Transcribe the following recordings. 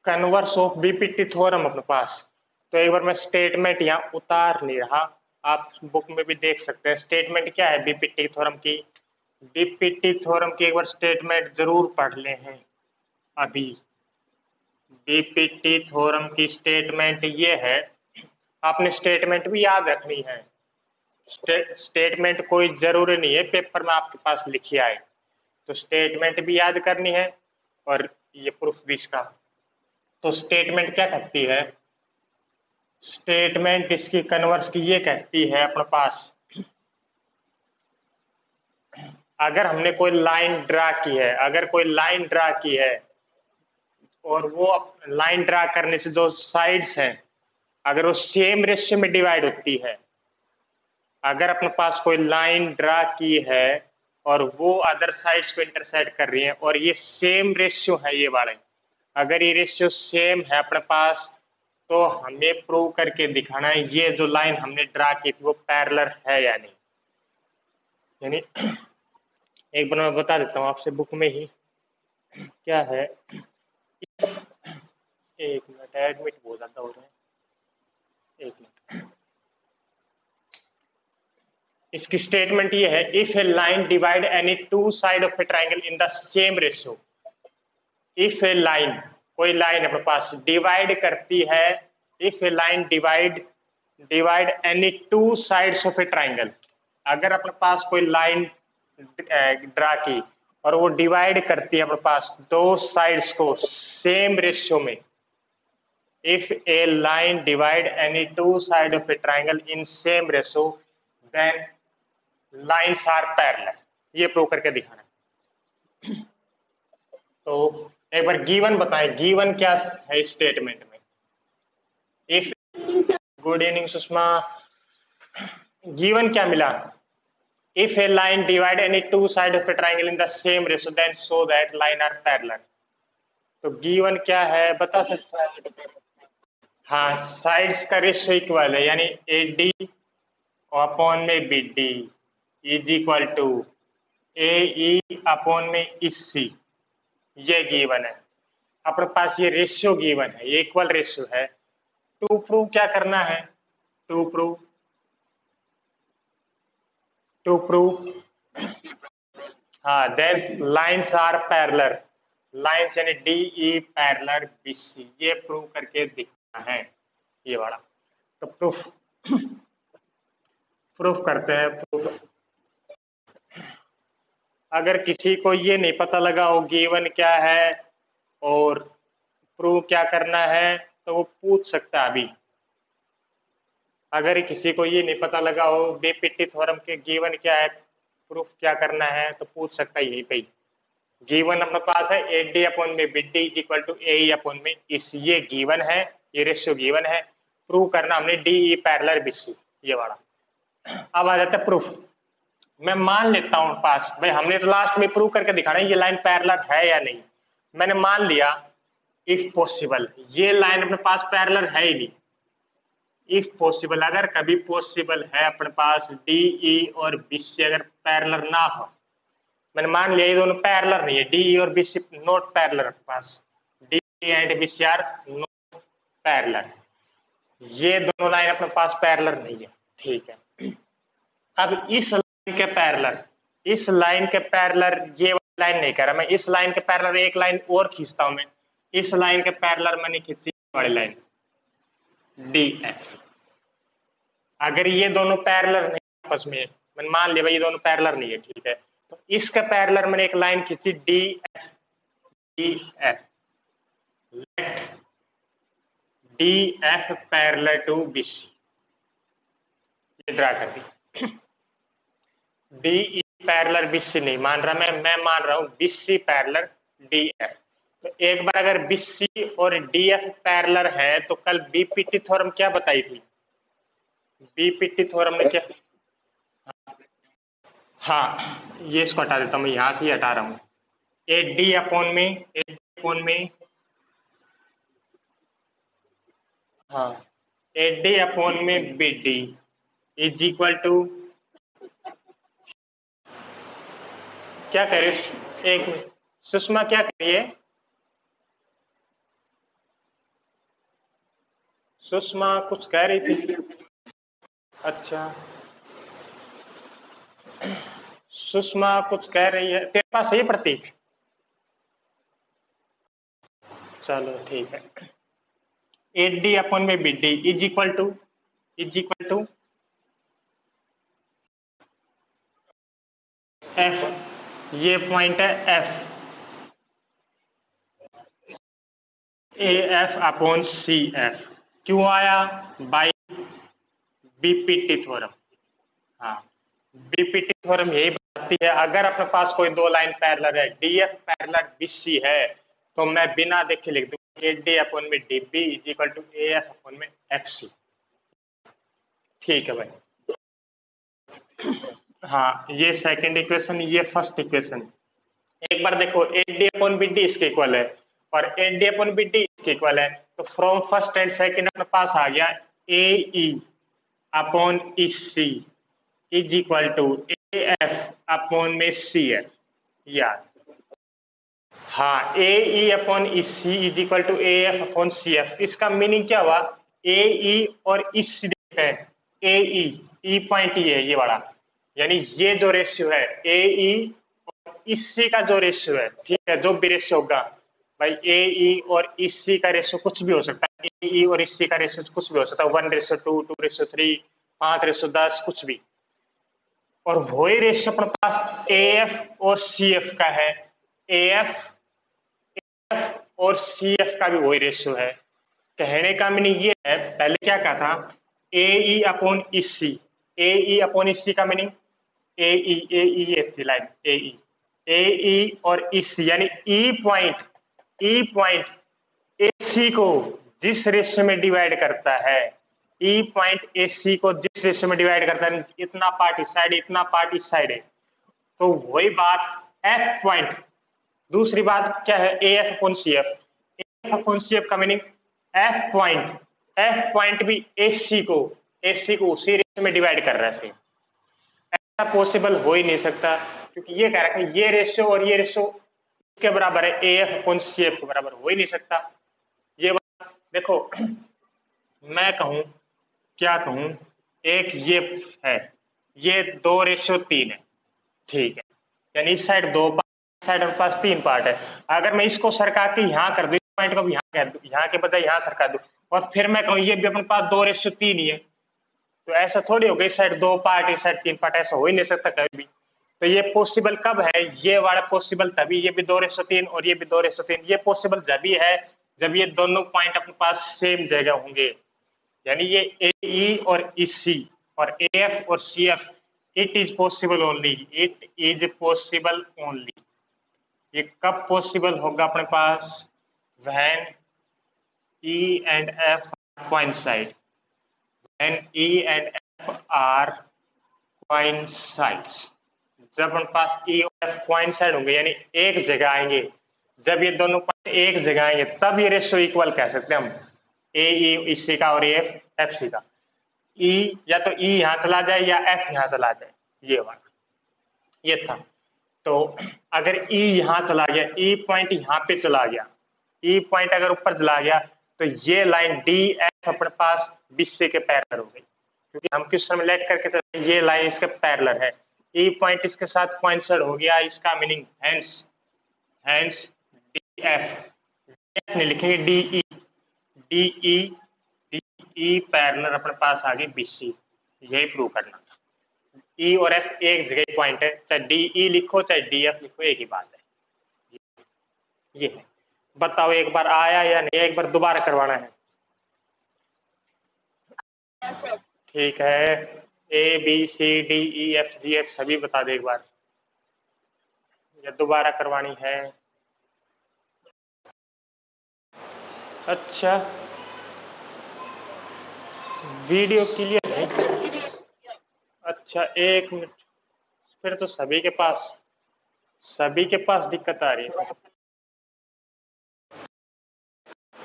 Converse of BPT theorem अपने पास। तो एक बार मैं स्टेटमेंट यहाँ उतार नहीं रहा, आप बुक में भी देख सकते हैं स्टेटमेंट क्या है बीपीटी थ्योरम की। बीपीटी थ्योरम की एक बार स्टेटमेंट जरूर पढ़ ले हैं अभी। बीपीटी थ्योरम की स्टेटमेंट ये है, आपने स्टेटमेंट भी याद रखनी है। स्टेटमेंट कोई जरूरी नहीं है पेपर में आपके पास लिखी आए, तो स्टेटमेंट भी याद करनी है और ये प्रूफ भी इसका। तो स्टेटमेंट क्या कहती है, स्टेटमेंट इसकी कन्वर्स की ये कहती है अपने पास, अगर हमने कोई लाइन ड्रा की है, अगर कोई लाइन ड्रा की है और वो लाइन ड्रा करने से जो साइड्स हैं अगर वो सेम रेशियो में डिवाइड होती है, अगर अपने पास कोई लाइन ड्रा की है और वो अदर साइड्स को इंटरसेक्ट कर रही है और ये सेम रेशियो है ये वाले, अगर ये रेशियो सेम है अपने पास तो हमें प्रूव करके दिखाना है ये जो लाइन हमने ड्रा की थी वो पैरेलल है या नहीं। यानी एक बार मैं बता देता हूँ आपसे बुक में ही क्या है। एक मिनट, एडमिट बहुत ज्यादा हो रहे हैं, एक मिनट। इसकी स्टेटमेंट ये है, if a line divide any two side of a triangle in the same ratio. If a line, कोई लाइन अपने पास डिवाइड करती है, if a line divide any two sides of a triangle, अगर अपने पास कोई लाइन ड्रा की और वो डिवाइड करती है अपने पास दो साइड्स को सेम रेशियो में, if a line divide any two side of a triangle in same ratio then lines are parallel, ये प्रूव करके दिखाना है। तो एक बार गिवन बताएं, गिवन क्या है स्टेटमेंट में। If, good evening Sushma, given क्या मिला, if a line divide any two side of a triangle in the same ratio then show that line are parallel. तो गिवन क्या है बता सकता है? हाँ, साइड्स का रेशियो इक्वल है, यानी ए डी अपॉन में B D is equal to A E upon में इस सी, ये गिवन है अपने पास, ये रेशियो गिवन है, ये इक्वल रेशियो है। टू प्रूव क्या करना है, टू प्रूव हाँ that lines are parallel, lines यानी D E parallel B C, ये प्रूव करके दिखाना है ये वाला। तो प्रूफ करते हैं। प्रूफ, अगर किसी को ये नहीं पता लगा हो गिवन क्या है और प्रूव क्या करना है तो वो पूछ सकता है अभी। अगर किसी को ये नहीं पता लगा हो बीपीटी थ्योरम के गिवन क्या है, प्रूफ क्या करना है, तो पूछ सकता है यही पे। गिवन अपने पास है ए डी अपॉन में B D is equal to A upon में इस, ये गिवन है, ये रेशियो गिवन है। प्रूव करना हमने D E parallel B C, ये वाला। अब आ जाता है प्रूफ। मैं मान लेता हूं पास, भाई हमने तो लास्ट में प्रूव करके दिखाना है ये लाइन पैरेलल है या नहीं। मैंने मान लिया इफ पॉसिबल ये लाइन अपने पास पैरेलल है ही नहीं। इफ पॉसिबल, अगर कभी पॉसिबल है अपने पास डी ई और बी सी अगर पैरेलल ना हो, मैंने मान लिया ये दोनों पैरेलल नहीं है, डी ई और बी सी नॉट पैरेलल अपने पास, D and B C are not parallel, ये दोनों लाइन अपने पास पैरेलल नहीं है, ठीक है। अब इस लाइन के पैरेलल, इस लाइन के पैरेलल ये लाइन नहीं कर रहा मैं, इस लाइन के पैरेलल एक लाइन और खींचता हूं मैं, इस लाइन के पैरेलल मैंने खींची वाली लाइन डी एफ। अगर ये दोनों पैरेलल नहीं आपस में, मैंने मान लिया भाई ये दोनों पैरेलल नहीं है, ठीक है, तो इसके पैरेलल मैंने एक लाइन खींची D F, D F, let D F parallel to B C, ये ड्रा कर दी। D E parallel B C नहीं मान रहा मैं मान रहा हूं B C parallel D F. तो एक बार अगर बी सी और डी एफ पैरेलल है तो कल बीपीटी थ्योरम क्या बताई थी, बीपीटी थ्योरम ने क्या, हाँ ये इसको हटा देता हूं, मैं यहां से ही हटा रहा हूं, ए डी अपॉन में, ए डी अपॉन में, हाँ ए डी अपॉन में B D is equal to, क्या करे एक मिनट सुषमा क्या करिए, सुषमा कुछ कह रही थी। अच्छा, सुषमा कुछ कह रही है, तेरे पास है ये प्रतीक? चलो ठीक है। एट डी अपॉन में B D is equal to F, ये पॉइंट है F, A F upon C F. क्यों आया? By BPT theorem. हाँ, बीपीटी थ्योरम यही बताती है, अगर अपने पास कोई दो लाइन पैरेलल है, डीएफ पैरेलल बीसी है, तो मैं बिना देखे लिख दूंगा ए डी अपॉन में D B is equal to A F upon में एफ सी। ठीक है भाई। हाँ, ये सेकंड इक्वेशन, ये फर्स्ट इक्वेशन। एक बार देखो, A D upon B D इसके इक्वल है और A D upon B D इसके इक्वल है, तो फ्रॉम फर्स्ट एंड सेकंड अपने पास आ गया A E upon E C is equal to A F upon में सी एफ। यार हाँ, A E upon E C is equal to A F upon C F. इसका मीनिंग क्या हुआ? ए ई और ई सी है, ए ई पॉइंट ये है, ये वाला, यानी ये जो रेशियो है ए ई और इसी का जो रेशियो है, ठीक है, जो भी रेशियो होगा भाई, ए ई और इसी का रेशियो कुछ भी हो सकता है, ए ई और इसी का रेशियो कुछ भी हो सकता है, 1:2, 2:3, 5:10, कुछ भी। और वही रेशियो अपने पास ए एफ और सी एफ का है, ए एफ और सी एफ का भी वही रेशियो है। कहने का मीनिंग ये है, पहले क्या कहा था, ए ई अपॉन ई सी, ए ई अपॉन ई सी का मीनिंग ए ई ये थी लाइन, ए ई और ई सी, यानी ई पॉइंट ए सी को जिस रेशियो में डिवाइड करता है, ई पॉइंट ए सी को जिस रेशियो में डिवाइड करता है, इतना पार्ट इस साइड, इतना पार्ट इस साइड है, तो वही बात एफ पॉइंट। दूसरी बात क्या है, A F upon C F, A F upon C F का मीनिंग एफ पॉइंट भी ए सी को उसी रेशियो में डिवाइड कर रहा है। ऐसा पॉसिबल हो ही नहीं सकता, क्योंकि ये कह रहा है ये रेशियो और ये रेशियो के बराबर है, A F upon C F के बराबर हो ही नहीं सकता। ये बात देखो, मैं कहूं, क्या कहूं, एक ये है, ये 2:3 है, ठीक है, यानी इस साइड दो पार्ट, साइड के पास 3 पार्ट है। अगर मैं इसको सरका के यहाँ कर दूं, पॉइंट को यहाँ कर दूं, यहाँ के बजाय यहाँ सरका दूं, और फिर मैं कहूँ ये भी अपने पास 2:3 ही है, तो ऐसा थोड़ी हो गई, इस साइड 2 पार्ट, इस साइड 3 पार्ट, ऐसा हो ही नहीं सकता कभी भी। तो ये पॉसिबल कब है? ये वाला पॉसिबल तभी, ये भी 2:3 और ये भी 2:3, ये पॉसिबल जब भी है जब ये दोनों पॉइंट अपने पास सेम जगह होंगे, यानी ये ए ई और ई सी और ए एफ और C F, it is possible only, it is possible only. ये कब पॉसिबल होगा अपने पास? When E and F coincide, when E and F are coincides, जब अपने पास E और F coincide होंगे, यानी एक जगह आएंगे, जब ये दोनों पॉइंट एक जगह आएंगे, तब ये रेशियो इक्वल कह सकते हैं हम, ए ई इसी का और एफ सी का। ई या तो ई यहां चला जाए या एफ यहां चला जाए, ये वाला ये था। तो अगर ई यहां चला गया, ई पॉइंट यहां पे चला गया, ई पॉइंट अगर ऊपर चला गया, तो ये लाइन डी एफ अपने पास बीसी के पैरेलल हो गई, क्योंकि हम क्वेश्चन में लेट करके चले, ये लाइन इसके पैरेलल है, ई पॉइंट इसके साथ कोइंसाइड हो गया, इसका मीनिंग हेंस डी एफ नहीं लिखेंगे, D E D E parallel अपने पास आ गई बीसी। यही प्रूव करना था। ई और एफ एक जगह पॉइंट है, चाहे डी ई लिखो चाहे डी एफ लिखो, एक ही बात है। ये है, बताओ एक बार आया या नहीं, एक बार दोबारा करवाना है? ठीक है, A B C D E F G H सभी बता दे एक बार, या दोबारा करवानी है? अच्छा, वीडियो क्लियर नहीं? अच्छा, एक मिनट, फिर तो सभी के पास दिक्कत आ रही है।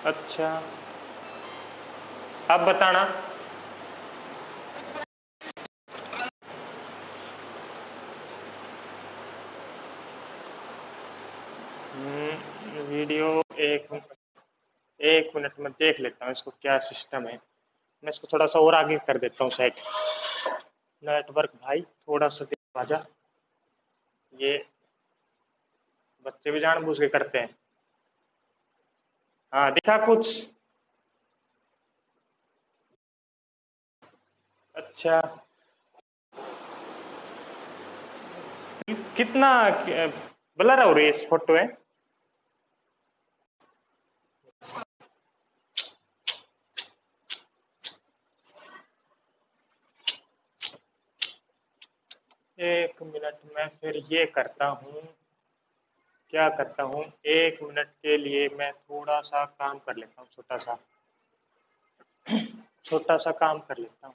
अच्छा, अब बताना। वीडियो एक मिनट, एक मिनट में देख लेता हूँ इसको क्या सिस्टम है। मैं इसको थोड़ा सा और आगे कर देता हूँ सेट। नेटवर्क भाई थोड़ा सा देख आजा। ये बच्चे भी जानबूझ के करते हैं। हाँ दिखा कुछ। अच्छा कितना ब्लर हो रही है इस फोटो है। एक मिनट में फिर ये करता हूँ, क्या करता हूँ, एक मिनट के लिए मैं थोड़ा सा काम कर लेता हूँ, छोटा सा काम कर लेता हूँ।